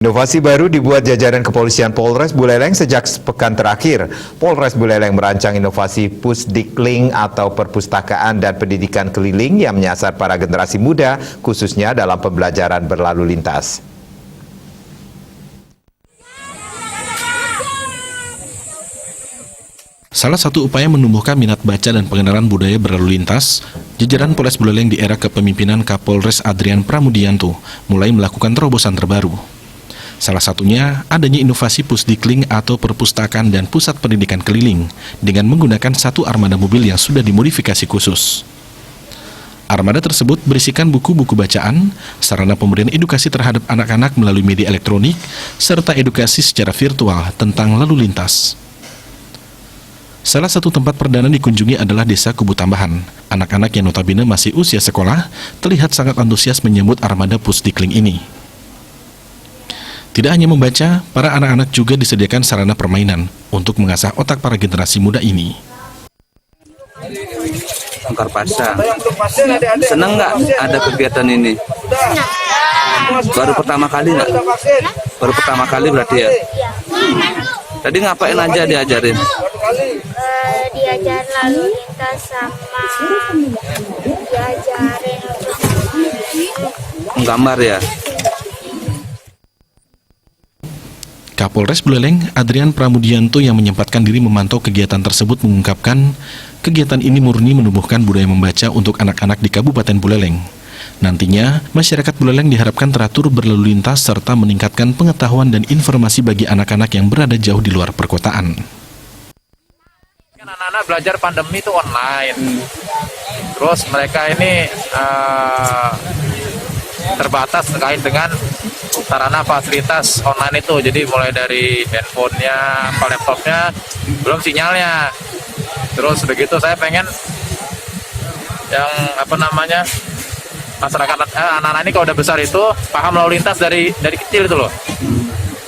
Inovasi baru dibuat jajaran kepolisian Polres Buleleng sejak sepekan terakhir. Polres Buleleng merancang inovasi Pusdikling atau perpustakaan dan pendidikan keliling yang menyasar para generasi muda, khususnya dalam pembelajaran berlalu lintas. Salah satu upaya menumbuhkan minat baca dan pengenalan budaya berlalu lintas, jajaran Polres Buleleng di era kepemimpinan Kapolres Adrian Pramudianto mulai melakukan terobosan terbaru. Salah satunya adanya inovasi Pusdikling atau perpustakaan dan pusat pendidikan keliling dengan menggunakan satu armada mobil yang sudah dimodifikasi khusus. Armada tersebut berisikan buku-buku bacaan, sarana pemberian edukasi terhadap anak-anak melalui media elektronik, serta edukasi secara virtual tentang lalu lintas. Salah satu tempat perdana dikunjungi adalah Desa Kubu Tambahan. Anak-anak yang notabene masih usia sekolah terlihat sangat antusias menyambut armada Pusdikling ini. Tidak hanya membaca, para anak-anak juga disediakan sarana permainan untuk mengasah otak para generasi muda ini. Tangkar pasang. Senang nggak ada kegiatan ini? Baru pertama kali nggak? Baru pertama kali berarti ya? Tadi ngapain aja diajarin? Diajarin lalu lintas sama diajarin Menggambar ya? Kapolres Buleleng, Adrian Pramudianto yang menyempatkan diri memantau kegiatan tersebut mengungkapkan, kegiatan ini murni menumbuhkan budaya membaca untuk anak-anak di Kabupaten Buleleng. Nantinya, masyarakat Buleleng diharapkan teratur berlalu lintas serta meningkatkan pengetahuan dan informasi bagi anak-anak yang berada jauh di luar perkotaan. Anak-anak belajar pandemi itu online, terus mereka ini terbatas terkait dengan sarana fasilitas online itu, jadi mulai dari handphonenya, laptopnya, belum sinyalnya. Terus begitu saya pengen yang masyarakat anak-anak ini kalau udah besar itu paham lalu lintas dari kecil itu loh.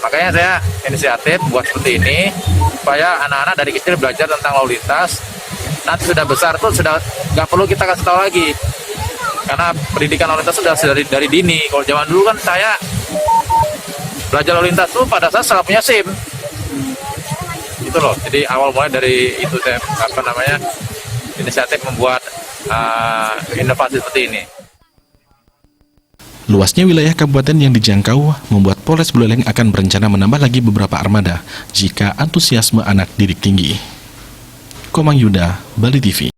Makanya saya inisiatif buat seperti ini supaya anak-anak dari kecil belajar tentang lalu lintas. Nanti sudah besar tuh sudah nggak perlu kita kasih tahu lagi, karena pendidikan lalu lintas sudah dari dini. Kalau zaman dulu kan saya belajar lalu lintas tuh pada saat setelah punya SIM itu loh. Jadi awal mulai dari itu saya inisiatif membuat inovasi seperti ini. Luasnya wilayah kabupaten yang dijangkau membuat Polres Buleleng akan berencana menambah lagi beberapa armada jika antusiasme anak didik tinggi. Komang Yuda, Bali TV.